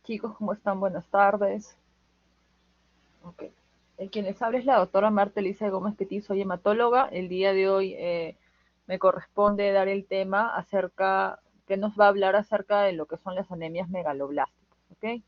Chicos, ¿cómo están? Buenas tardes. Ok. Quien les habla es la doctora Marta Elisa Gómez Petit, soy hematóloga. El día de hoy me corresponde dar el tema acerca, que nos va a hablar acerca de lo que son las anemias megaloblásticas. ¿Ok?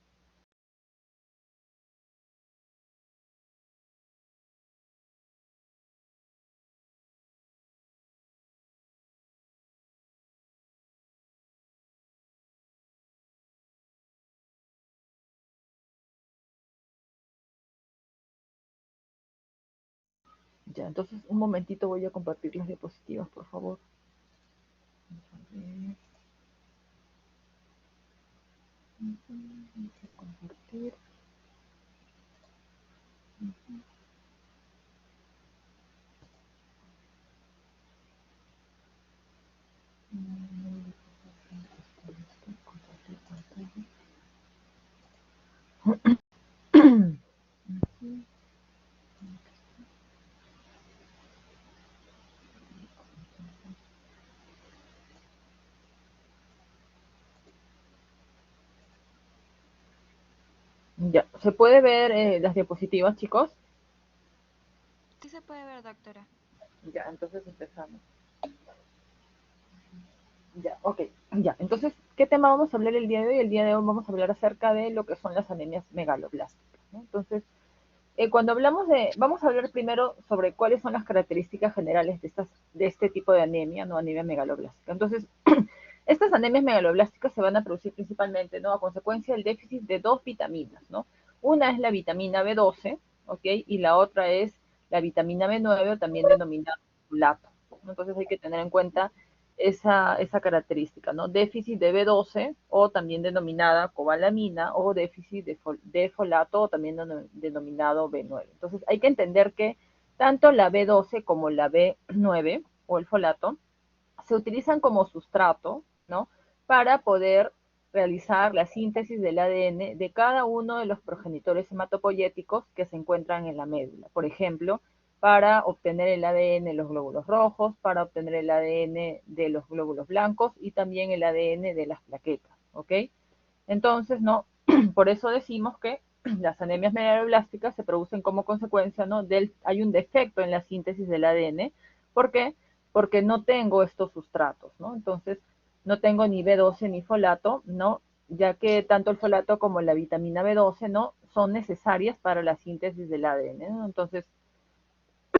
Ya, entonces un momentito voy a compartir las diapositivas, por favor. Compartir. Ya, ¿se puede ver las diapositivas, chicos? Sí se puede ver, doctora. Ya, entonces empezamos. Ya, ok. Ya, entonces, ¿qué tema vamos a hablar el día de hoy? El día de hoy vamos a hablar acerca de lo que son las anemias megaloblásticas, ¿no? Entonces, cuando hablamos de, vamos a hablar primero sobre cuáles son las características generales de este tipo de anemia, ¿no? Anemia megaloblástica. Entonces, estas anemias megaloblásticas se van a producir principalmente, ¿no? A consecuencia del déficit de dos vitaminas, ¿no? Una es la vitamina B12, ¿ok? Y la otra es la vitamina B9, o también denominada folato. Entonces hay que tener en cuenta esa característica, ¿no? Déficit de B12 o también denominada cobalamina o déficit de folato o también denominado B9. Entonces hay que entender que tanto la B12 como la B9 o el folato se utilizan como sustrato, ¿no? Para poder realizar la síntesis del ADN de cada uno de los progenitores hematopoyéticos que se encuentran en la médula. Por ejemplo, para obtener el ADN de los glóbulos rojos, para obtener el ADN de los glóbulos blancos y también el ADN de las plaquetas, ¿ok? Entonces, ¿no? Por eso decimos que las anemias megaloblásticas se producen como consecuencia, ¿no? Hay un defecto en la síntesis del ADN. ¿Por qué? Porque no tengo estos sustratos, ¿no? Entonces, no tengo ni B12 ni folato, ¿no? Ya que tanto el folato como la vitamina B12, ¿no? Son necesarias para la síntesis del ADN, ¿no? Entonces,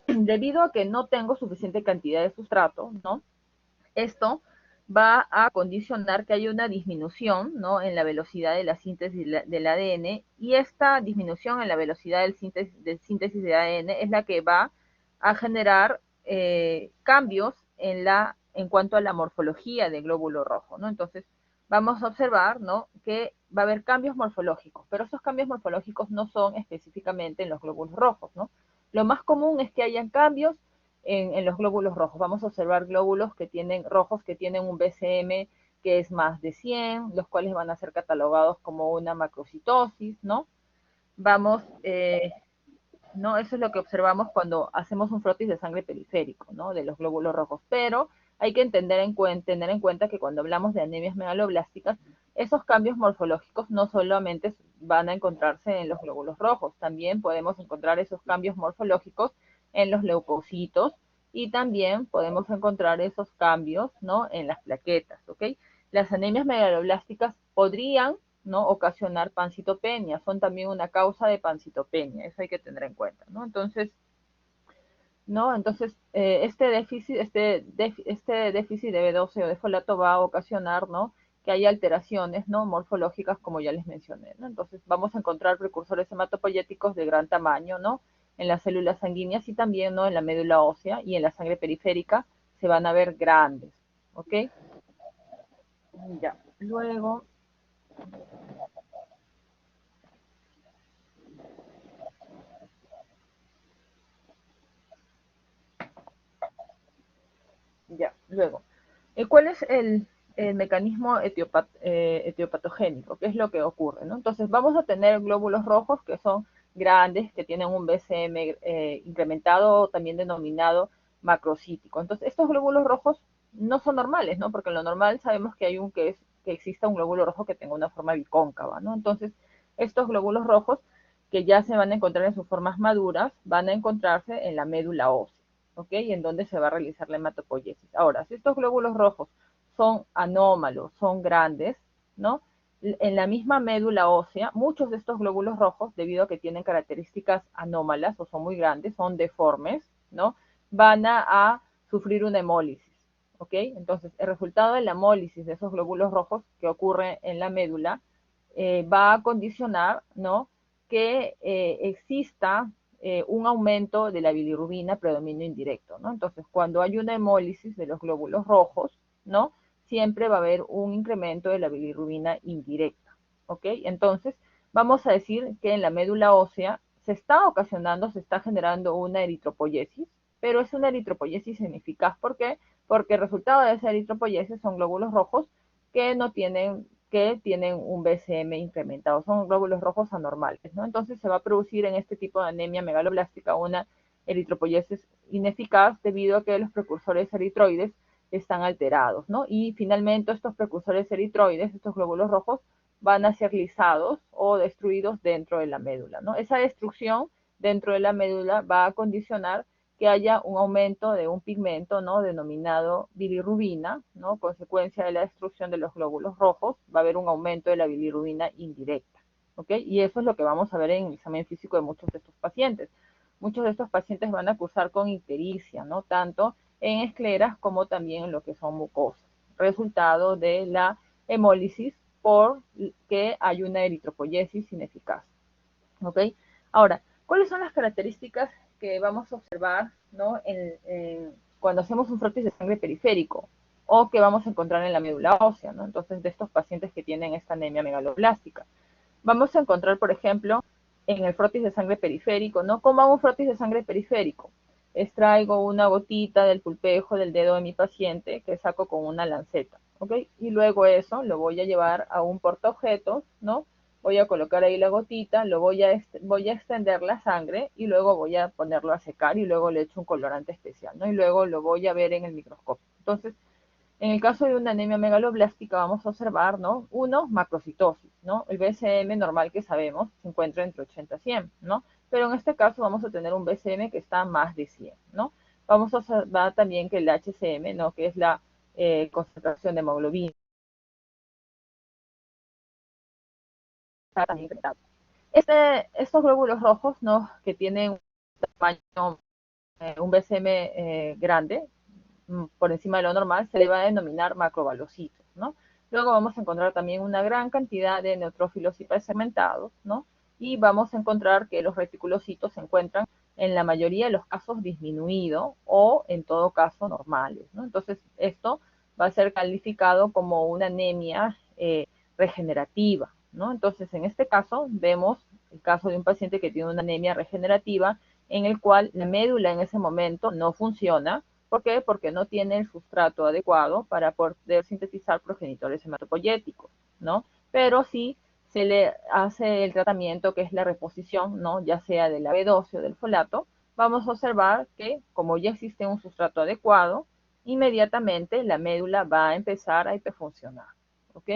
debido a que no tengo suficiente cantidad de sustrato, ¿no? Esto va a condicionar que haya una disminución, ¿no? En la velocidad de la síntesis del ADN, y esta disminución en la velocidad síntesis del ADN es la que va a generar cambios en cuanto a la morfología del glóbulo rojo, ¿no? Entonces vamos a observar, ¿no? Que va a haber cambios morfológicos, pero esos cambios morfológicos no son específicamente en los glóbulos rojos, ¿no? Lo más común es que hayan cambios en los glóbulos rojos. Vamos a observar glóbulos rojos que tienen un BCM que es más de 100, los cuales van a ser catalogados como una macrocitosis, ¿no? Vamos, ¿no? Eso es lo que observamos cuando hacemos un frotis de sangre periférico, ¿no? De los glóbulos rojos. Pero hay que tener en cuenta que cuando hablamos de anemias megaloblásticas, esos cambios morfológicos no solamente van a encontrarse en los glóbulos rojos, también podemos encontrar esos cambios morfológicos en los leucocitos y también podemos encontrar esos cambios, ¿no? En las plaquetas, ¿ok? Las anemias megaloblásticas podrían, ¿no? Ocasionar pancitopenia, son también una causa de pancitopenia, eso hay que tener en cuenta, ¿no? Entonces, ¿no? Entonces, este déficit de B12 o de folato va a ocasionar, ¿no? Que haya alteraciones, ¿no? Morfológicas, como ya les mencioné, ¿no? Entonces, vamos a encontrar precursores hematopoyéticos de gran tamaño, ¿no? En las células sanguíneas y también, ¿no? En la médula ósea y en la sangre periférica se van a ver grandes, ¿ok? Ya, luego, ya, luego. ¿Cuál es el mecanismo etiopatogénico? ¿Qué es lo que ocurre? ¿No? Entonces, vamos a tener glóbulos rojos que son grandes, que tienen un BCM incrementado, también denominado macrocítico. Entonces, estos glóbulos rojos no son normales, ¿no? Porque en lo normal sabemos que hay que exista un glóbulo rojo que tenga una forma bicóncava, ¿no? Entonces, estos glóbulos rojos que ya se van a encontrar en sus formas maduras, van a encontrarse en la médula ósea, ¿ok? En donde se va a realizar la hematopoiesis. Ahora, si estos glóbulos rojos son anómalos, son grandes, ¿no? En la misma médula ósea, muchos de estos glóbulos rojos, debido a que tienen características anómalas o son muy grandes, son deformes, ¿no? Van a sufrir una hemólisis, ¿ok? Entonces, el resultado de la hemólisis de esos glóbulos rojos que ocurre en la médula va a condicionar, ¿no? Que exista un aumento de la bilirrubina predominio indirecto, ¿no? Entonces, cuando hay una hemólisis de los glóbulos rojos, ¿no? Siempre va a haber un incremento de la bilirrubina indirecta, ¿ok? Entonces, vamos a decir que en la médula ósea se está ocasionando, se está generando una eritropoyesis, pero es una eritropoyesis ineficaz. ¿Por qué? Porque el resultado de esa eritropoyesis son glóbulos rojos que tienen un BCM incrementado, son glóbulos rojos anormales, ¿no? Entonces se va a producir en este tipo de anemia megaloblástica una eritropoyesis ineficaz debido a que los precursores eritroides están alterados, ¿no? Y finalmente estos precursores eritroides, estos glóbulos rojos, van a ser lisados o destruidos dentro de la médula, ¿no? Esa destrucción dentro de la médula va a condicionar que haya un aumento de un pigmento, ¿no? Denominado bilirrubina, ¿no? Consecuencia de la destrucción de los glóbulos rojos, va a haber un aumento de la bilirrubina indirecta, ¿ok? Y eso es lo que vamos a ver en el examen físico de muchos de estos pacientes. Muchos de estos pacientes van a cursar con ictericia, ¿no? Tanto en escleras como también en lo que son mucosas, resultado de la hemólisis por que hay una eritropoyesis ineficaz, ¿ok? Ahora, ¿cuáles son las características que vamos a observar, ¿no? Cuando hacemos un frotis de sangre periférico o que vamos a encontrar en la médula ósea, ¿no? Entonces, de estos pacientes que tienen esta anemia megaloblástica. Vamos a encontrar, por ejemplo, en el frotis de sangre periférico, ¿no? ¿Cómo hago un frotis de sangre periférico? Extraigo una gotita del pulpejo del dedo de mi paciente que saco con una lanceta, ¿ok? Y luego eso lo voy a llevar a un portaobjetos, ¿no? Voy a colocar ahí la gotita, voy a extender la sangre y luego voy a ponerlo a secar y luego le echo un colorante especial, ¿no? Y luego lo voy a ver en el microscopio. Entonces, en el caso de una anemia megaloblástica vamos a observar, ¿no? Uno, macrocitosis, ¿no? El BCM normal que sabemos se encuentra entre 80 y 100, ¿no? Pero en este caso vamos a tener un BCM que está más de 100, ¿no? Vamos a observar también que el HCM, ¿no? Que es la concentración de hemoglobina, está también incrementado. Estos glóbulos rojos, ¿no? Que tienen un tamaño, un BCM grande, por encima de lo normal, se le va a denominar macrobalocitos, ¿no? Luego vamos a encontrar también una gran cantidad de neutrófilos hipersegmentados, ¿no? Y vamos a encontrar que los reticulocitos se encuentran en la mayoría de los casos disminuidos o en todo caso normales, ¿no? Entonces esto va a ser calificado como una anemia regenerativa, ¿no? Entonces en este caso vemos el caso de un paciente que tiene una anemia regenerativa en el cual la médula en ese momento no funciona. ¿Por qué? Porque no tiene el sustrato adecuado para poder sintetizar progenitores hematopoyéticos, ¿no? Pero sí se le hace el tratamiento que es la reposición, ¿no? Ya sea de la B12 o del folato, vamos a observar que como ya existe un sustrato adecuado, inmediatamente la médula va a empezar a hiperfuncionar, ¿ok?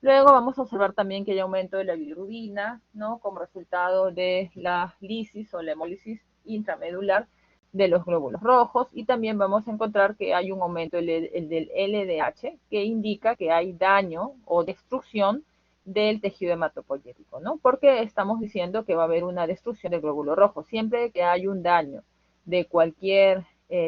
Luego vamos a observar también que hay aumento de la bilirrubina, ¿no? Como resultado de la lisis o la hemólisis intramedular de los glóbulos rojos, y también vamos a encontrar que hay un aumento del LDH que indica que hay daño o destrucción del tejido hematopoyético, ¿no? Porque estamos diciendo que va a haber una destrucción del glóbulo rojo. Siempre que hay un daño de cualquier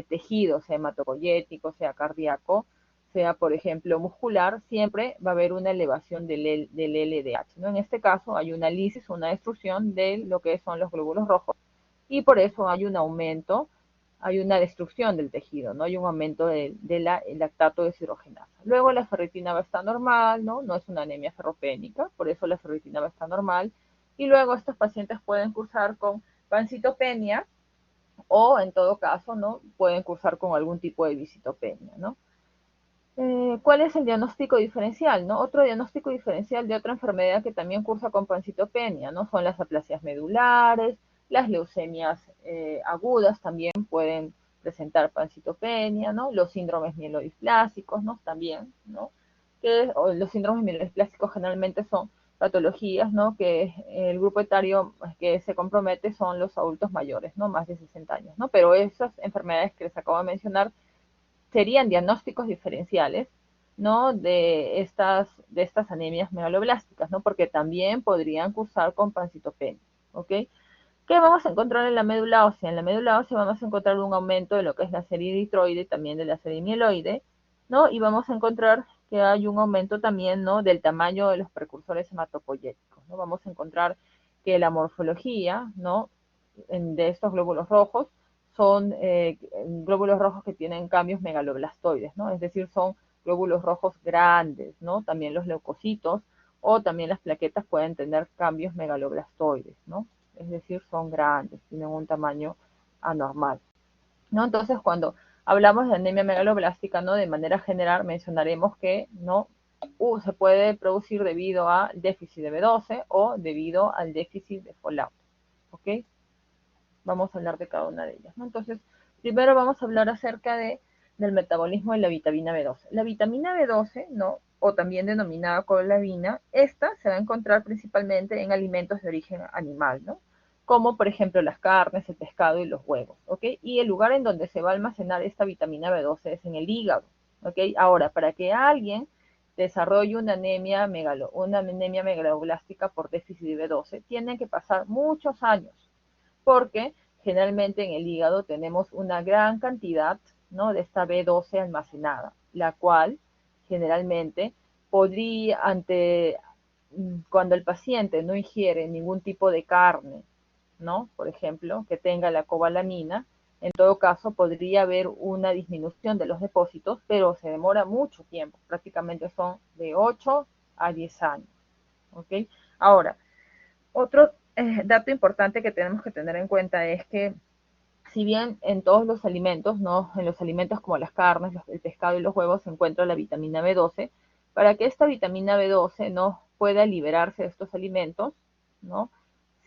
tejido, sea hematopoyético, sea cardíaco, sea por ejemplo muscular, siempre va a haber una elevación del LDH, ¿no? En este caso hay una lisis, una destrucción de lo que son los glóbulos rojos, y por eso hay un aumento, hay una destrucción del tejido, ¿no? Hay un aumento de la lactato deshidrogenasa. Luego la ferritina va a estar normal, ¿no? No es una anemia ferropénica, por eso la ferritina va a estar normal. Y luego estos pacientes pueden cursar con pancitopenia o en todo caso, ¿no? Pueden cursar con algún tipo de visitopenia, ¿no? ¿Cuál es el diagnóstico diferencial? ¿No? Otro diagnóstico diferencial de otra enfermedad que también cursa con pancitopenia, ¿no? Son las aplasias medulares, las leucemias agudas también pueden presentar pancitopenia, ¿no? Los síndromes mielodisplásicos, ¿no? También, ¿no? o los síndromes mieloplásticos generalmente son patologías, ¿no? Que el grupo etario que se compromete son los adultos mayores, ¿no? Más de 60 años, ¿no? Pero esas enfermedades que les acabo de mencionar serían diagnósticos diferenciales, ¿no? De estas anemias megaloblásticas, ¿no? Porque también podrían cursar con pancitopenia, ¿ok? ¿Qué vamos a encontrar en la médula ósea? En la médula ósea vamos a encontrar un aumento de lo que es la serie eritroide y también de la serie mieloide, ¿no? Y vamos a encontrar que hay un aumento también, ¿no? Del tamaño de los precursores hematopoyéticos, ¿no? Vamos a encontrar que la morfología, ¿no? De estos glóbulos rojos son glóbulos rojos que tienen cambios megaloblastoides, ¿no? Es decir, son glóbulos rojos grandes, ¿no? También los leucocitos o también las plaquetas pueden tener cambios megaloblastoides, ¿no? Es decir, son grandes, tienen un tamaño anormal, ¿no? Entonces, cuando hablamos de anemia megaloblástica, ¿no? De manera general mencionaremos que, ¿no? Se puede producir debido a déficit de B12 o debido al déficit de folato, ¿ok? Vamos a hablar de cada una de ellas, ¿no? Entonces, primero vamos a hablar acerca del metabolismo de la vitamina B12. La vitamina B12, ¿no? O también denominada colavina, esta se va a encontrar principalmente en alimentos de origen animal, ¿no? Como por ejemplo las carnes, el pescado y los huevos, ¿ok? Y el lugar en donde se va a almacenar esta vitamina B12 es en el hígado, ¿ok? Ahora, para que alguien desarrolle una anemia megaloblástica por déficit de B12, tienen que pasar muchos años, porque generalmente en el hígado tenemos una gran cantidad, ¿no? De esta B12 almacenada, la cual generalmente podría, cuando el paciente no ingiere ningún tipo de carne, ¿no? Por ejemplo, que tenga la cobalamina, en todo caso podría haber una disminución de los depósitos, pero se demora mucho tiempo, prácticamente son de 8 a 10 años, ¿ok? Ahora, otro dato importante que tenemos que tener en cuenta es que si bien en todos los alimentos, ¿no? En los alimentos como las carnes, el pescado y los huevos se encuentra la vitamina B12, para que esta vitamina B12 no pueda liberarse de estos alimentos, ¿no?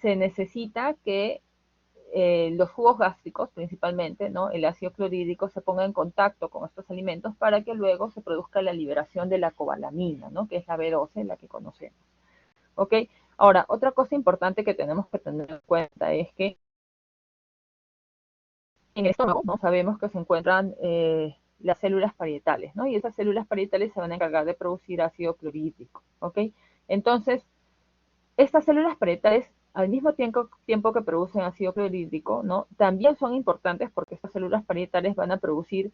Se necesita que los jugos gástricos principalmente, ¿no? El ácido clorhídrico se ponga en contacto con estos alimentos para que luego se produzca la liberación de la cobalamina, ¿no? Que es la B12, la que conocemos. ¿Ok? Ahora, otra cosa importante que tenemos que tener en cuenta es que en el estómago, ¿no? Sabemos que se encuentran las células parietales, ¿no? Y esas células parietales se van a encargar de producir ácido clorhídrico, ¿ok? Entonces, estas células parietales, al mismo tiempo que producen ácido clorhídrico, ¿no? También son importantes porque estas células parietales van a producir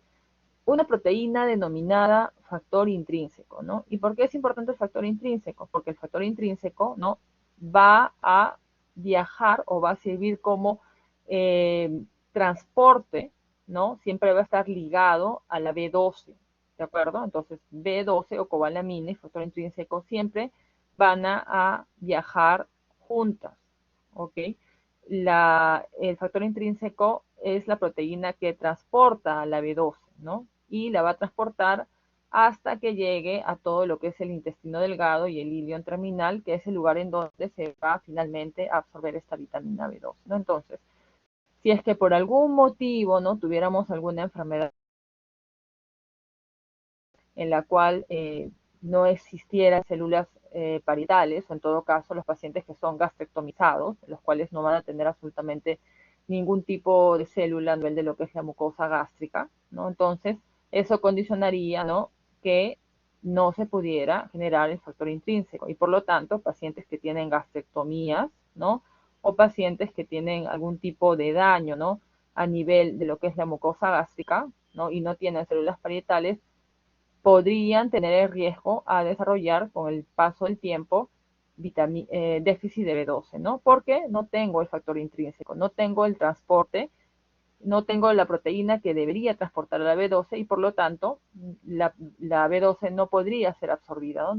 una proteína denominada factor intrínseco, ¿no? ¿Y por qué es importante el factor intrínseco? Porque el factor intrínseco, ¿no? Va a viajar o va a servir como transporte, ¿no? Siempre va a estar ligado a la B12, ¿de acuerdo? Entonces, B12 o cobalamina y factor intrínseco siempre van a viajar juntas, ¿ok? El factor intrínseco es la proteína que transporta a la B12, ¿no? Y la va a transportar hasta que llegue a todo lo que es el intestino delgado y el ilion terminal, que es el lugar en donde se va finalmente a absorber esta vitamina B12, ¿no? Entonces, si es que por algún motivo, ¿no? Tuviéramos alguna enfermedad en la cual no existieran células parietales, o en todo caso los pacientes que son gastrectomizados, los cuales no van a tener absolutamente ningún tipo de célula a nivel de lo que es la mucosa gástrica, ¿no? Entonces, eso condicionaría, ¿no? Que no se pudiera generar el factor intrínseco y por lo tanto pacientes que tienen gastrectomías, ¿no? O pacientes que tienen algún tipo de daño, ¿no? A nivel de lo que es la mucosa gástrica, ¿no? Y no tienen células parietales, podrían tener el riesgo a desarrollar con el paso del tiempo déficit de B12, ¿no? Porque no tengo el factor intrínseco, no tengo el transporte, no tengo la proteína que debería transportar a la B12 y por lo tanto la B12 no podría ser absorbida, ¿no?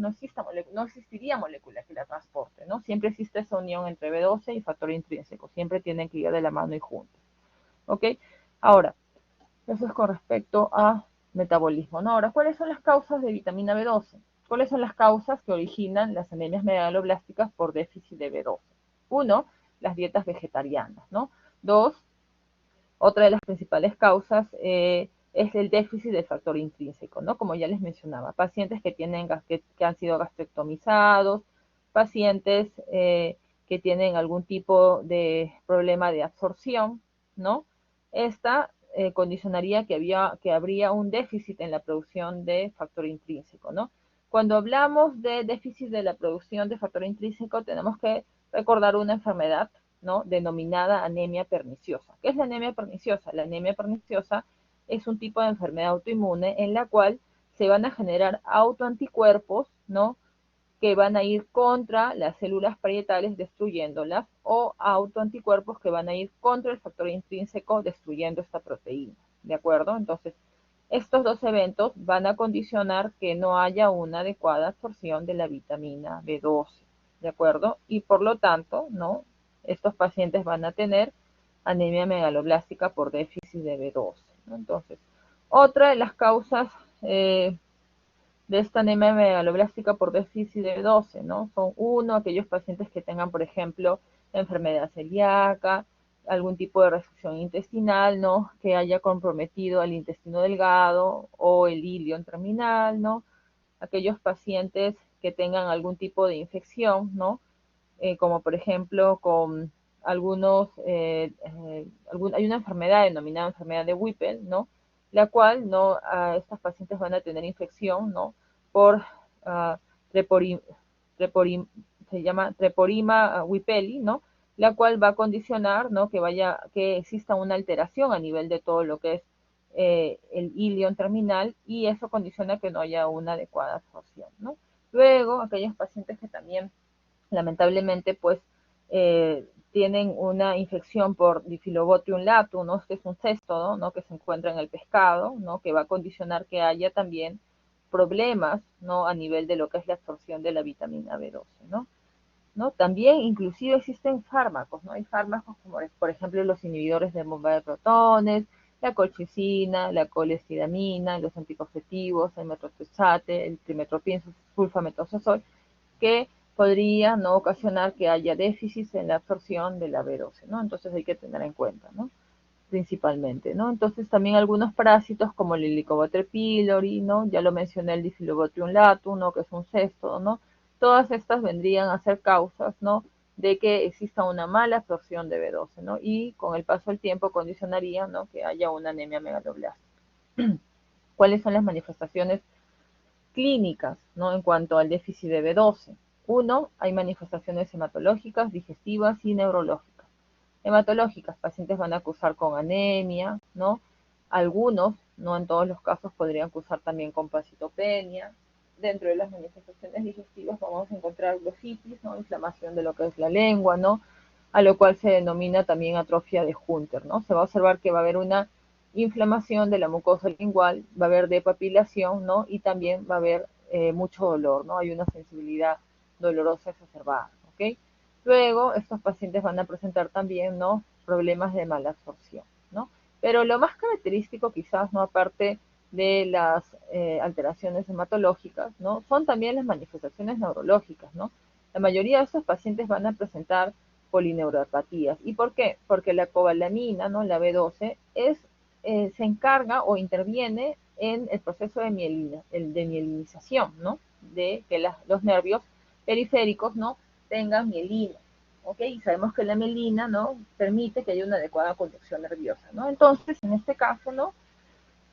No existiría molécula que la transporte, ¿no? Siempre existe esa unión entre B12 y factor intrínseco, siempre tienen que ir de la mano y juntos, ¿ok? Ahora, eso es con respecto a metabolismo, ¿no? Ahora, ¿cuáles son las causas de vitamina B12? ¿Cuáles son las causas que originan las anemias megaloblásticas por déficit de B12? Uno, las dietas vegetarianas, ¿no? Dos, otra de las principales causas es el déficit del factor intrínseco, ¿no? Como ya les mencionaba, pacientes que han sido gastrectomizados, pacientes que tienen algún tipo de problema de absorción, ¿no? Esta condicionaría que habría un déficit en la producción de factor intrínseco, ¿no? Cuando hablamos de déficit de la producción de factor intrínseco, tenemos que recordar una enfermedad, ¿no? Denominada anemia perniciosa. ¿Qué es la anemia perniciosa? La anemia perniciosa es un tipo de enfermedad autoinmune en la cual se van a generar autoanticuerpos, ¿no? Que van a ir contra las células parietales destruyéndolas, o autoanticuerpos que van a ir contra el factor intrínseco destruyendo esta proteína, ¿de acuerdo? Entonces, estos dos eventos van a condicionar que no haya una adecuada absorción de la vitamina B12, ¿de acuerdo? Y por lo tanto, ¿no? Estos pacientes van a tener anemia megaloblástica por déficit de B12, ¿no? Entonces, otra de las causas de esta anemia megaloblástica por déficit de B12, ¿no? Son aquellos pacientes que tengan, por ejemplo, enfermedad celíaca, algún tipo de restricción intestinal, ¿no? Que haya comprometido el intestino delgado o el ilion terminal, ¿no? Aquellos pacientes que tengan algún tipo de infección, ¿no? Como por ejemplo con hay una enfermedad denominada enfermedad de Whipple, ¿no? La cual, ¿no? Estos pacientes van a tener infección, ¿no? Por uh, treporim, treporim, se llama Treporima whippeli, ¿no? La cual va a condicionar, ¿no? Que exista una alteración a nivel de todo lo que es el ilion terminal, y eso condiciona que no haya una adecuada absorción, ¿no? Luego, aquellos pacientes que también lamentablemente pues tienen una infección por Diphyllobotrium latum, ¿no? Este es un cesto, ¿no? Que se encuentra en el pescado, ¿no? Que va a condicionar que haya también problemas, ¿no? A nivel de lo que es la absorción de la vitamina B12, ¿no? ¿No? También inclusive existen fármacos, ¿no? Hay fármacos como por ejemplo los inhibidores de bomba de protones, la colchicina, la colecidamina, los anticonceptivos, el metotrexate, el trimetoprim sulfametosazol, que podría no ocasionar que haya déficits en la absorción de la B12, ¿no? Entonces hay que tener en cuenta, ¿no? Principalmente, ¿no? Entonces también algunos parásitos como el Helicobacter pylori, ¿no? Ya lo mencioné, el Diphyllobotrium latum, ¿no? Que es un cesto, ¿no? Todas estas vendrían a ser causas, ¿no? De que exista una mala absorción de B12, ¿no? Y con el paso del tiempo condicionaría, ¿no? Que haya una anemia megaloblástica. ¿Cuáles son las manifestaciones clínicas, ¿no? En cuanto al déficit de B12? Uno, hay manifestaciones hematológicas, digestivas y neurológicas. Hematológicas, pacientes van a cursar con anemia, ¿no? Algunos, no en todos los casos, podrían cursar también con pancitopenia. Dentro de las manifestaciones digestivas vamos a encontrar glossitis, ¿no? Inflamación de lo que es la lengua, ¿no? A lo cual se denomina también atrofia de Hunter, ¿no? Se va a observar que va a haber una inflamación de la mucosa lingual, va a haber depapilación, ¿no? Y también va a haber mucho dolor, ¿no? Hay una sensibilidad dolorosa exacerbada, ¿ok? Luego, estos pacientes van a presentar también, ¿no? Problemas de mala absorción, ¿no? Pero lo más característico quizás, ¿no? Aparte de las alteraciones hematológicas, ¿no? Son también las manifestaciones neurológicas, ¿no? La mayoría de estos pacientes van a presentar polineuropatías. ¿Y por qué? Porque la cobalamina, ¿no? La B12, se encarga o interviene en el proceso de mielinización, ¿no? De que los nervios periféricos, ¿no? Tengan mielina, ¿ok? Y sabemos que la mielina, ¿no? Permite que haya una adecuada conducción nerviosa, ¿no? Entonces, en este caso, ¿no?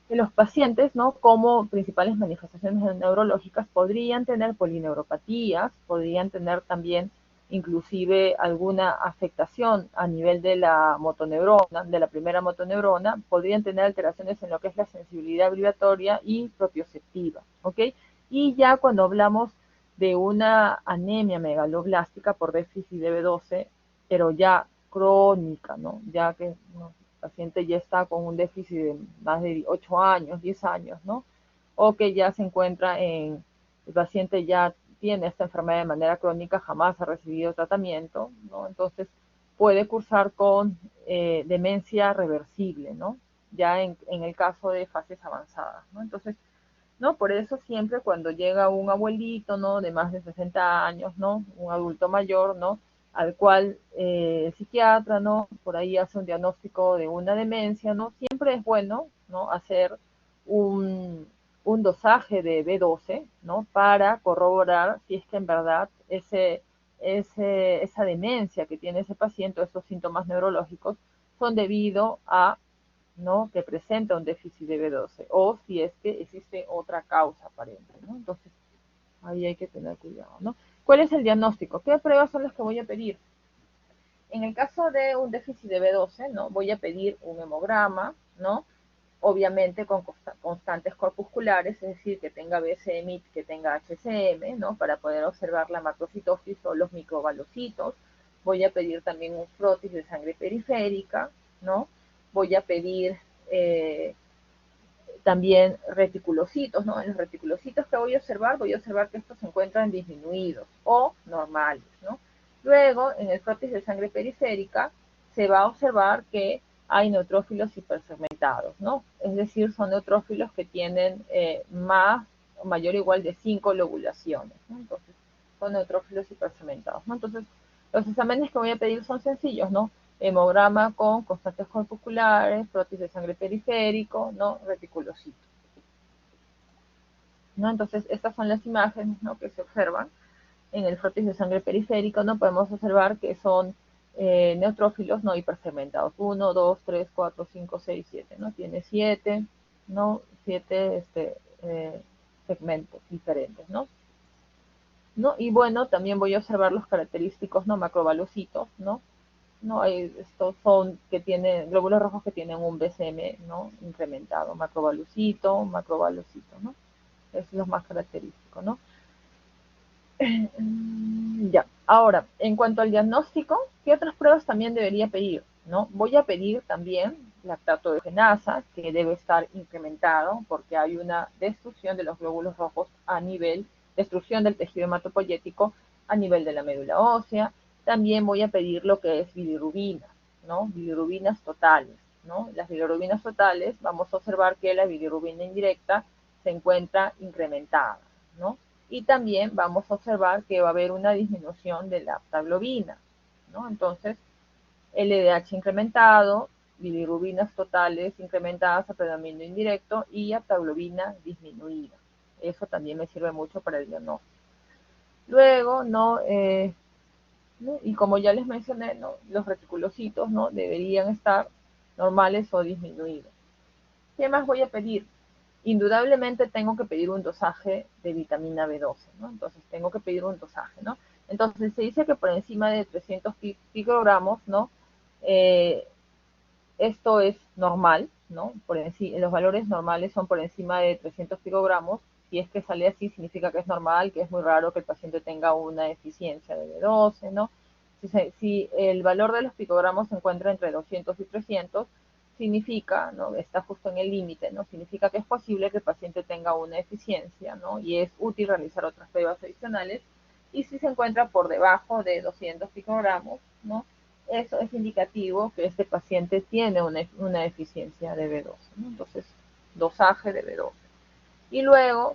Los pacientes, ¿no? Como principales manifestaciones neurológicas, podrían tener polineuropatías, podrían tener también inclusive alguna afectación a nivel de la motoneurona, de la primera motoneurona, podrían tener alteraciones en lo que es la sensibilidad vibratoria y propioceptiva, ¿ok? Y ya cuando hablamos de una anemia megaloblástica por déficit de B12, pero ya crónica, ¿no? Ya que ¿no? El paciente ya está con un déficit de más de 8 años, 10 años, ¿no? O que ya se encuentra el paciente ya tiene esta enfermedad de manera crónica, jamás ha recibido tratamiento, ¿no? Entonces puede cursar con demencia reversible, ¿no? Ya en el caso de fases avanzadas, ¿no? Entonces, ¿no? Por eso siempre cuando llega un abuelito, ¿no? De más de 60 años, ¿no? Un adulto mayor, ¿no? Al cual el psiquiatra, ¿no? Por ahí hace un diagnóstico de una demencia, ¿no? Siempre es bueno, ¿no? Hacer un dosaje de B12, ¿no? Para corroborar si es que en verdad esa demencia que tiene ese paciente, esos síntomas neurológicos, son debido a, ¿no?, que presenta un déficit de B12 o si es que existe otra causa aparente, ¿no? Entonces, ahí hay que tener cuidado, ¿no? ¿Cuál es el diagnóstico? ¿Qué pruebas son las que voy a pedir? En el caso de un déficit de B12, ¿no?, voy a pedir un hemograma, ¿no?, obviamente con constantes corpusculares, es decir, que tenga BCMIT, que tenga HCM, ¿no?, para poder observar la macrocitosis o los microvalocitos. Voy a pedir también un frotis de sangre periférica, ¿no? Voy a pedir también reticulocitos, ¿no? En los reticulocitos que voy a observar que estos se encuentran disminuidos o normales, ¿no? Luego, en el frotis de sangre periférica, se va a observar que hay neutrófilos hipersegmentados, ¿no? Es decir, son neutrófilos que tienen más o mayor o igual de 5 lobulaciones, ¿no? Entonces, son neutrófilos hipersegmentados, ¿no? Entonces, los exámenes que voy a pedir son sencillos, ¿no? Hemograma con constantes corpusculares, frotis de sangre periférico, ¿no?, reticulocito, ¿no? Entonces, estas son las imágenes, ¿no?, que se observan en el frotis de sangre periférico, ¿no? Podemos observar que son neutrófilos no hipersegmentados, 1, 2, 3, 4, 5, 6, 7, ¿no? Tiene 7, ¿no? 7 segmentos diferentes, ¿no? ¿No? Y bueno, también voy a observar los característicos, ¿no?, macrovalocitos, ¿no? No hay, estos son que tienen glóbulos rojos que tienen un BCM, ¿no?, incrementado, macrovalucito, ¿no? Es lo más característico, ¿no? Ya, ahora, en cuanto al diagnóstico, ¿qué otras pruebas también debería pedir? ¿No? Voy a pedir también lactato de genasa, que debe estar incrementado porque hay una destrucción de los glóbulos rojos a nivel, destrucción del tejido hematopoyético a nivel de la médula ósea. También voy a pedir lo que es bilirrubina, ¿no? Bilirrubinas totales, ¿no? Las bilirrubinas totales, vamos a observar que la bilirrubina indirecta se encuentra incrementada, ¿no? Y también vamos a observar que va a haber una disminución de la aptaglobina, ¿no? Entonces, LDH incrementado, bilirrubinas totales incrementadas a predominio indirecto y aptaglobina disminuida. Eso también me sirve mucho para el diagnóstico. Luego, ¿no? ¿No? Y como ya les mencioné, ¿no?, los reticulocitos, ¿no?, deberían estar normales o disminuidos. ¿Qué más voy a pedir? Indudablemente tengo que pedir un dosaje de vitamina B12, ¿no? Entonces tengo que pedir un dosaje, ¿no? Entonces se dice que por encima de 300 picogramos, ¿no? Eh, Esto es normal, ¿no? Los valores normales son por encima de 300 picogramos. Si es que sale así, significa que es normal, que es muy raro que el paciente tenga una deficiencia de B12, ¿no? Si el valor de los picogramos se encuentra entre 200 y 300, significa, ¿no?, está justo en el límite, ¿no? Significa que es posible que el paciente tenga una deficiencia, ¿no? Y es útil realizar otras pruebas adicionales. Y si se encuentra por debajo de 200 picogramos, ¿no?, eso es indicativo que este paciente tiene una deficiencia de B12, ¿no? Entonces, dosaje de B12. Y luego,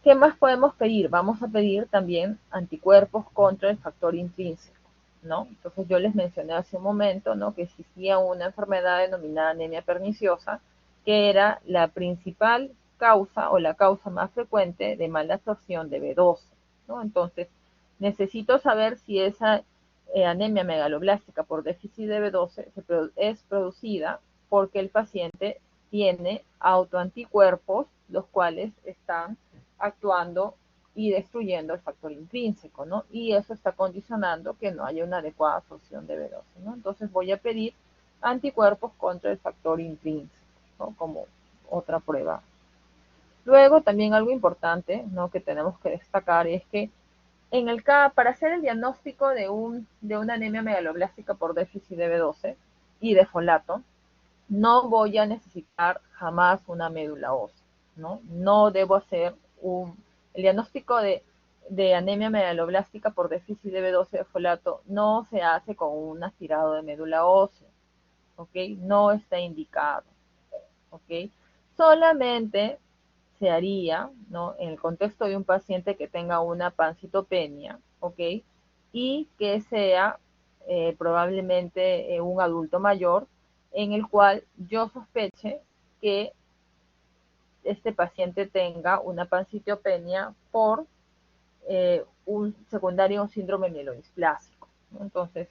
¿qué más podemos pedir? Vamos a pedir también anticuerpos contra el factor intrínseco, ¿no? Entonces, yo les mencioné hace un momento, ¿no?, que existía una enfermedad denominada anemia perniciosa, que era la principal causa o la causa más frecuente de mala absorción de B12, ¿no? Entonces, necesito saber si esa anemia megaloblástica por déficit de B12 es producida porque el paciente tiene autoanticuerpos, los cuales están actuando y destruyendo el factor intrínseco, ¿no? Y eso está condicionando que no haya una adecuada absorción de B12, ¿no? Entonces voy a pedir anticuerpos contra el factor intrínseco, ¿no?, como otra prueba. Luego también algo importante, ¿no?, que tenemos que destacar es que para hacer el diagnóstico de una anemia megaloblástica por déficit de B12 y de folato, no voy a necesitar jamás una médula ósea, ¿no? No debo hacer el diagnóstico de anemia megaloblástica por déficit de B12 de folato no se hace con un aspirado de médula ósea, ¿ok? No está indicado, ¿ok? Solamente se haría, ¿no?, en el contexto de un paciente que tenga una pancitopenia, ¿ok? Y que sea probablemente un adulto mayor en el cual yo sospeche que este paciente tenga una pancitopenia por un secundario síndrome mielodisplásico, ¿no? Entonces,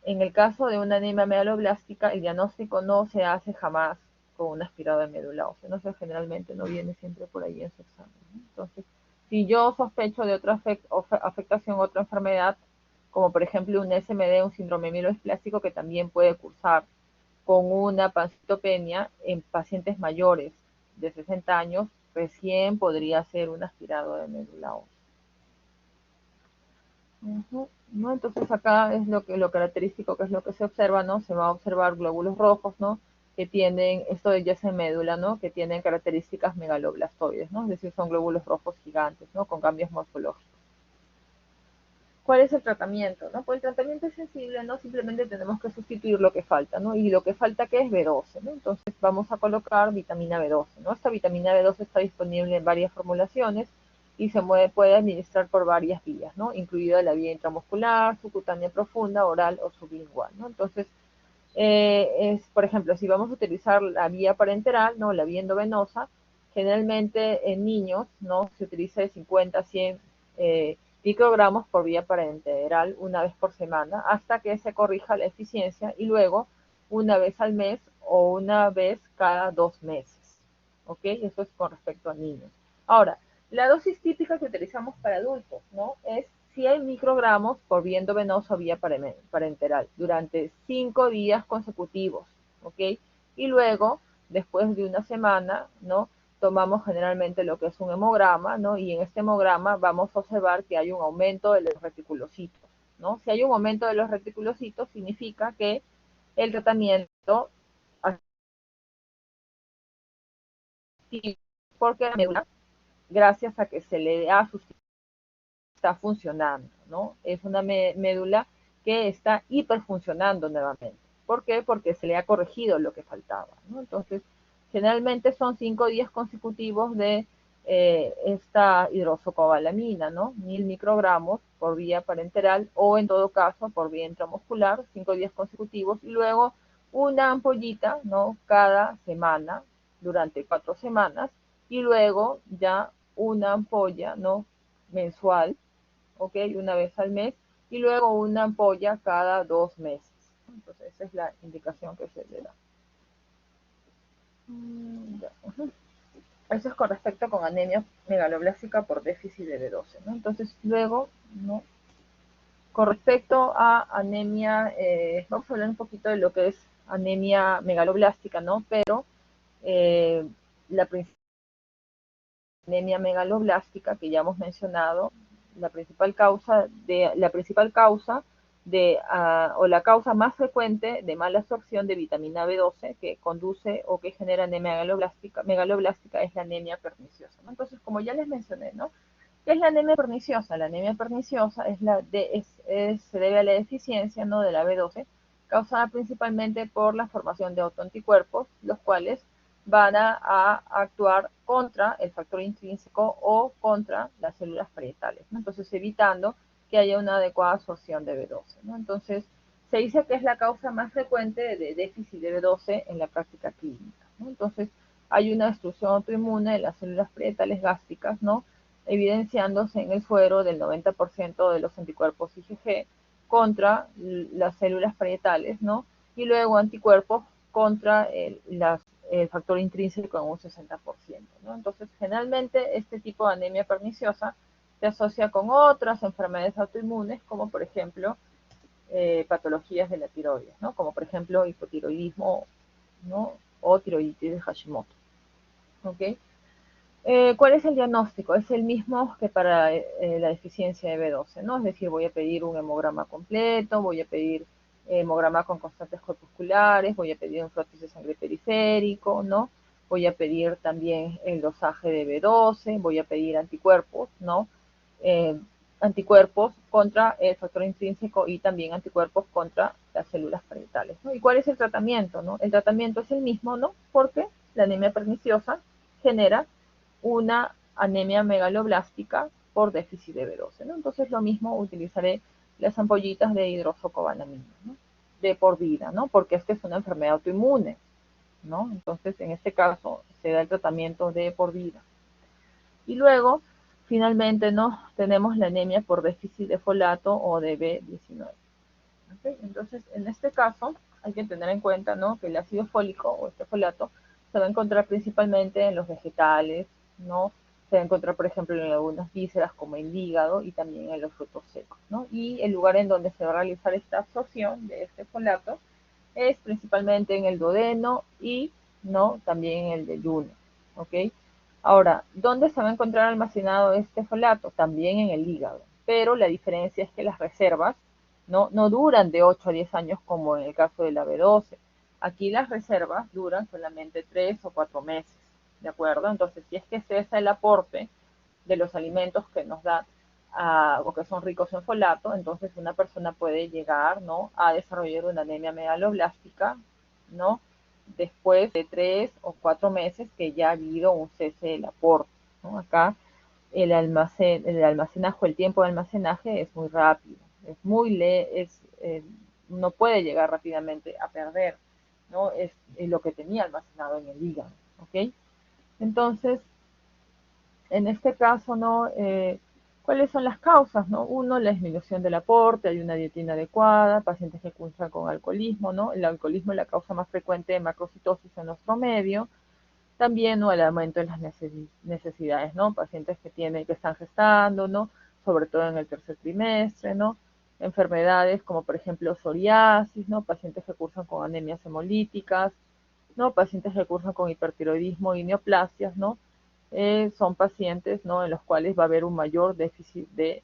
en el caso de una anemia megaloblástica, el diagnóstico no se hace jamás con un aspirado de médula ósea, no sé, generalmente no viene siempre por ahí en su examen, ¿no? Entonces, si yo sospecho de otra afectación, otra enfermedad, como por ejemplo un SMD, un síndrome mielodisplásico, que también puede cursar con una pancitopenia en pacientes mayores de 60 años, recién podría ser un aspirado de médula ósea. ¿No? Entonces acá es lo característico, que es lo que se observa, ¿no? Se va a observar glóbulos rojos, ¿no? Que tienen, esto ya es en médula, ¿no? Que tienen características megaloblastoides, ¿no? Es decir, son glóbulos rojos gigantes, ¿no? Con cambios morfológicos. ¿Cuál es el tratamiento? ¿No? Pues el tratamiento es sensible, ¿no? Simplemente tenemos que sustituir lo que falta, ¿no? Y lo que falta, ¿qué es? B12, ¿no? Entonces vamos a colocar vitamina B12, ¿no? Esta vitamina B12 está disponible en varias formulaciones y puede administrar por varias vías, ¿no? Incluida la vía intramuscular, subcutánea profunda, oral o sublingual, ¿no? Entonces, por ejemplo, si vamos a utilizar la vía parenteral, ¿no? La vía endovenosa, generalmente en niños, ¿no? Se utiliza de 50 a 100 microgramos por vía parenteral una vez por semana hasta que se corrija la eficiencia, y luego una vez al mes o una vez cada 2 meses. ¿Ok? Eso es con respecto a niños. Ahora, la dosis típica que utilizamos para adultos, ¿no? Es 100 microgramos por vía endovenosa o vía parenteral durante 5 días consecutivos, ¿ok? Y luego, después de una semana, ¿no? Tomamos generalmente lo que es un hemograma, ¿no? Y en este hemograma vamos a observar que hay un aumento de los reticulocitos, ¿no? Si hay un aumento de los reticulocitos, significa que el tratamiento, porque la médula, gracias a que se le da sustitución, está funcionando, ¿no? Es una médula que está hiperfuncionando nuevamente. ¿Por qué? Porque se le ha corregido lo que faltaba, ¿no? Entonces, generalmente son 5 días consecutivos de esta hidroxocobalamina, ¿no? 1000 microgramos por vía parenteral o en todo caso por vía intramuscular, 5 días consecutivos, y luego una ampollita, ¿no? Cada semana durante 4 semanas, y luego ya una ampolla, ¿no? Mensual, ¿ok? Una vez al mes, y luego una ampolla cada 2 meses. Entonces, esa es la indicación que se le da. Eso es con respecto con anemia megaloblástica por déficit de B12, ¿no? Entonces, luego, ¿no? Con respecto a anemia, vamos a hablar un poquito de lo que es anemia megaloblástica, ¿no? Pero la anemia megaloblástica que ya hemos mencionado, la principal causa o la causa más frecuente de mala absorción de vitamina B12 que conduce o que genera anemia megaloblástica es la anemia perniciosa, ¿no? Entonces, como ya les mencioné, ¿no? ¿Qué es la anemia perniciosa? La anemia perniciosa se debe a la deficiencia, ¿no? De la B12, causada principalmente por la formación de autoanticuerpos, los cuales van a actuar contra el factor intrínseco o contra las células parietales, ¿no? Entonces, evitando que haya una adecuada absorción de B12, ¿no? Entonces, se dice que es la causa más frecuente de déficit de B12 en la práctica clínica, ¿no? Entonces, hay una destrucción autoinmune de las células parietales gástricas, ¿no? Evidenciándose en el suero del 90% de los anticuerpos IgG contra las células parietales, ¿no? Y luego anticuerpos contra el factor intrínseco en un 60%, ¿no? Entonces, generalmente este tipo de anemia perniciosa se asocia con otras enfermedades autoinmunes, como por ejemplo patologías de la tiroides, ¿no? Como por ejemplo hipotiroidismo, ¿no? O tiroiditis de Hashimoto, ¿ok? ¿Cuál es el diagnóstico? Es el mismo que para la deficiencia de B12, ¿no? Es decir, voy a pedir un hemograma completo, voy a pedir hemograma con constantes corpusculares, voy a pedir un frotis de sangre periférico, ¿no? Voy a pedir también el dosaje de B12, voy a pedir anticuerpos, ¿no? Eh, Anticuerpos contra el factor intrínseco y también anticuerpos contra las células parietales, ¿no? ¿Y cuál es el tratamiento, no? El tratamiento es el mismo, ¿no? Porque la anemia perniciosa genera una anemia megaloblástica por déficit de B12, ¿no? Entonces, lo mismo, utilizaré las ampollitas de hidroxocobalamina, ¿no? De por vida, ¿no? Porque esta es una enfermedad autoinmune, ¿no? Entonces, en este caso, se da el tratamiento de por vida. Y luego, finalmente, ¿no? Tenemos la anemia por déficit de folato o de B19. ¿Okay? Entonces, en este caso, hay que tener en cuenta, ¿no? Que el ácido fólico o este folato se va a encontrar principalmente en los vegetales, ¿no? Se va a encontrar, por ejemplo, en algunas vísceras como el hígado y también en los frutos secos, ¿no? Y el lugar en donde se va a realizar esta absorción de este folato es principalmente en el duodeno y, ¿no? También en el yeyuno, ¿ok? Ahora, ¿dónde se va a encontrar almacenado este folato? También en el hígado, pero la diferencia es que las reservas no duran de 8 a 10 años como en el caso de la B12. Aquí las reservas duran solamente 3 o 4 meses, ¿de acuerdo? Entonces, si es que cesa el aporte de los alimentos que nos da o que son ricos en folato, entonces una persona puede llegar, ¿no? A desarrollar una anemia megaloblástica, ¿no? Después de 3 o 4 meses que ya ha habido un cese del aporte, ¿no? Acá el almacenaje, el tiempo de almacenaje es muy rápido, es muy no puede llegar rápidamente a perder, ¿no? Es lo que tenía almacenado en el hígado, ¿ok? Entonces, en este caso, ¿no? ¿Cuáles son las causas, no? Uno, la disminución del aporte, hay una dieta inadecuada, pacientes que cursan con alcoholismo, ¿no? El alcoholismo es la causa más frecuente de macrocitosis en nuestro medio. También, ¿no? El aumento de las necesidades, ¿no? Pacientes que están gestando, ¿no? Sobre todo en el tercer trimestre, ¿no? Enfermedades como, por ejemplo, psoriasis, ¿no? Pacientes que cursan con anemias hemolíticas, ¿no? Pacientes que cursan con hipertiroidismo y neoplasias, ¿no? Son pacientes, ¿no? En los cuales va a haber un mayor déficit de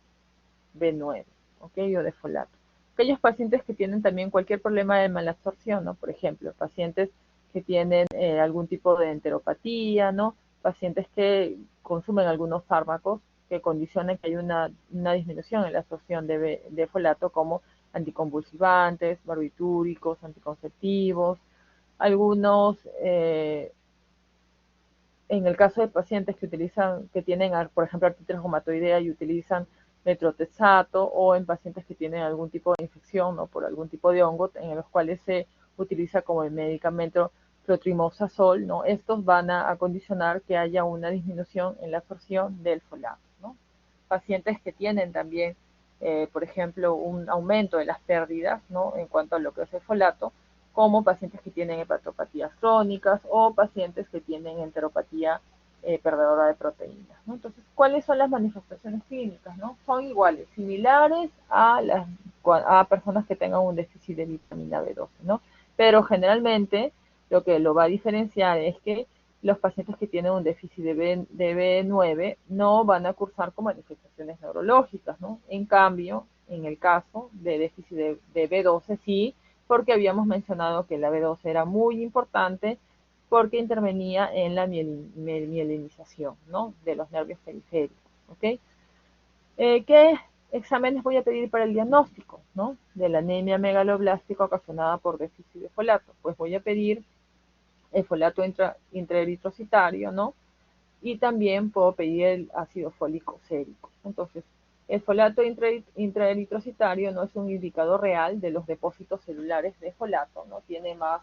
B9, ¿ok? O de folato. Aquellos pacientes que tienen también cualquier problema de malabsorción, ¿no? Por ejemplo, pacientes que tienen algún tipo de enteropatía, ¿no? Pacientes que consumen algunos fármacos que condicionan que hay una disminución en la absorción de folato, como anticonvulsivantes, barbitúricos, anticonceptivos, algunos en el caso de pacientes que tienen, por ejemplo, artritis reumatoidea y utilizan metrotexato, o en pacientes que tienen algún tipo de infección o por algún tipo de hongo, en los cuales se utiliza como el medicamento clotrimazole, ¿no? Estos van a condicionar que haya una disminución en la absorción del folato, ¿no? Pacientes que tienen también, por ejemplo, un aumento de las pérdidas, ¿no? En cuanto a lo que es el folato, como pacientes que tienen hepatopatías crónicas o pacientes que tienen enteropatía perdedora de proteínas, ¿no? Entonces, ¿cuáles son las manifestaciones clínicas, no? Son iguales, similares a personas que tengan un déficit de vitamina B12, ¿no? Pero generalmente lo que lo va a diferenciar es que los pacientes que tienen un déficit de B9 no van a cursar con manifestaciones neurológicas, ¿no? En cambio, en el caso de déficit de B12 sí, porque habíamos mencionado que la B12 era muy importante porque intervenía en la mielinización, ¿no? De los nervios periféricos, ¿ok? ¿Qué exámenes voy a pedir para el diagnóstico, ¿no? De la anemia megaloblástica ocasionada por déficit de folato? Pues voy a pedir el folato intraeritrocitario, ¿no? Y también puedo pedir el ácido fólico sérico. Entonces, el folato intraeritrocitario no es un indicador real de los depósitos celulares de folato, ¿no? Tiene más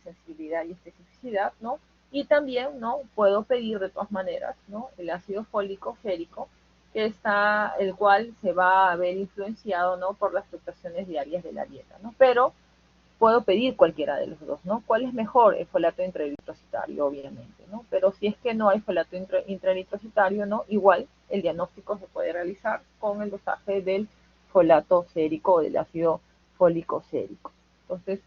sensibilidad y especificidad, ¿no? Y también, ¿no? Puedo pedir de todas maneras, ¿no? El ácido fólico sérico, el cual se va a ver influenciado, ¿no? Por las fluctuaciones diarias de la dieta, ¿no? Pero puedo pedir cualquiera de los dos, ¿no? ¿Cuál es mejor? El folato intraeritrocitario, obviamente, ¿no? Pero si es que no hay folato intraeritrocitario, ¿no? Igual el diagnóstico se puede realizar con el dosaje del folato sérico o del ácido fólico sérico. Entonces,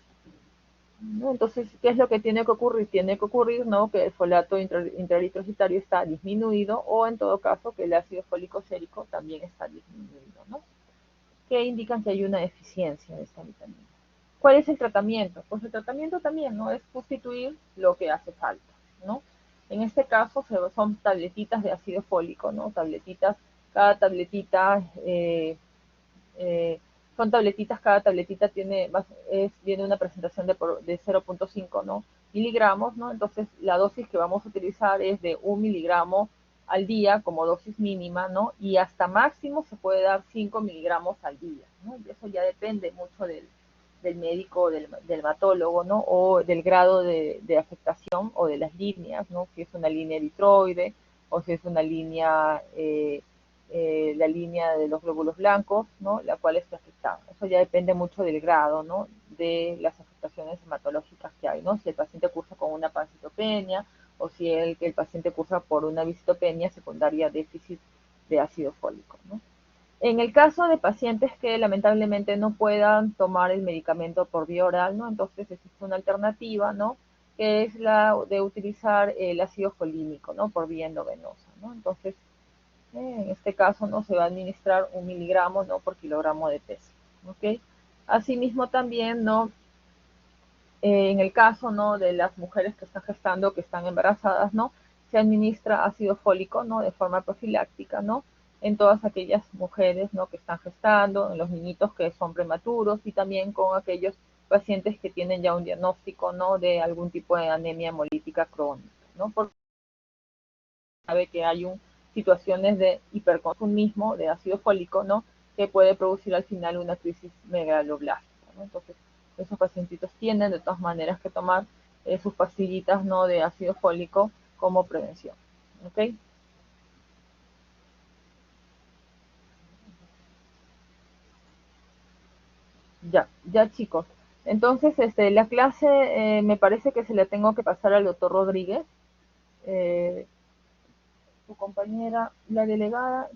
¿no? Entonces, ¿qué es lo que tiene que ocurrir? Tiene que ocurrir, ¿no? Que el folato intraeritrocitario está disminuido, o en todo caso que el ácido fólico sérico también está disminuido, ¿no? Que indican que hay una deficiencia de esta vitamina. ¿Cuál es el tratamiento? Pues el tratamiento también no es sustituir lo que hace falta, ¿no? En este caso son tabletitas de ácido fólico, ¿no? Tabletitas, cada tabletita eh, son tabletitas, cada tabletita viene una presentación de 0.5, ¿no? miligramos, ¿no? Entonces la dosis que vamos a utilizar es de 1 miligramo al día como dosis mínima, ¿no? Y hasta máximo se puede dar 5 miligramos al día, ¿no? Y eso ya depende mucho del médico, del dermatólogo, ¿no? O del grado de afectación o de las líneas, ¿no? Si es una línea eritroide o si es una línea, la línea de los glóbulos blancos, ¿no? La cual está afectada. Eso ya depende mucho del grado, ¿no? De las afectaciones hematológicas que hay, ¿no? Si el paciente cursa con una pancitopenia o si el paciente cursa por una visitopenia secundaria déficit de ácido fólico, ¿no? En el caso de pacientes que lamentablemente no puedan tomar el medicamento por vía oral, ¿no? Entonces existe una alternativa, ¿no? Que es la de utilizar el ácido folínico, ¿no? Por vía endovenosa, ¿no? Entonces, en este caso, ¿no? Se va a administrar 1 miligramo, ¿no? Por kilogramo de peso, ¿ok? Asimismo también, ¿no? En el caso, ¿no? De las mujeres que están gestando, que están embarazadas, ¿no? Se administra ácido fólico, ¿no? De forma profiláctica, ¿no? En todas aquellas mujeres, ¿no? Que están gestando, en los niñitos que son prematuros y también con aquellos pacientes que tienen ya un diagnóstico, ¿no? De algún tipo de anemia hemolítica crónica, ¿no? Porque sabe que hay situaciones de hiperconsumismo de ácido fólico, ¿no? Que puede producir al final una crisis megaloblástica, ¿no? Entonces, esos pacientitos tienen de todas maneras que tomar sus pastillitas, ¿no? De ácido fólico como prevención, ¿ok? Ya chicos. Entonces, la clase me parece que se la tengo que pasar al doctor Rodríguez, eh, su compañera, la delegada.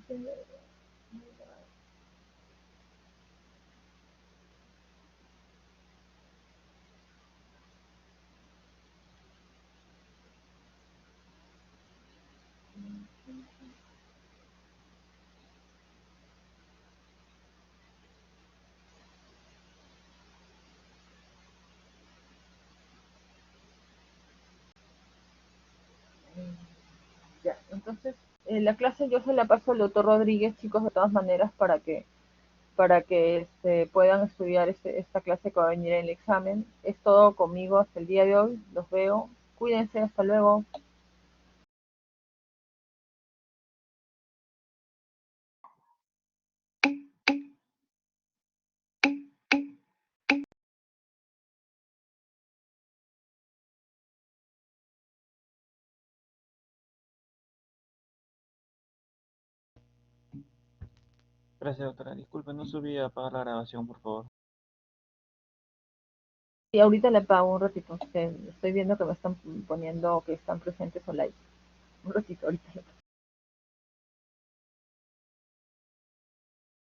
Ya, entonces, la clase yo se la paso al doctor Rodríguez, chicos, de todas maneras, para que puedan estudiar esta clase que va a venir en el examen. Es todo conmigo hasta el día de hoy. Los veo. Cuídense. Hasta luego. Gracias, doctora. Disculpe, no subí a apagar la grabación, por favor. Y ahorita le pago un ratito. Estoy viendo que me están poniendo que están presentes online. Un ratito, ahorita le pago.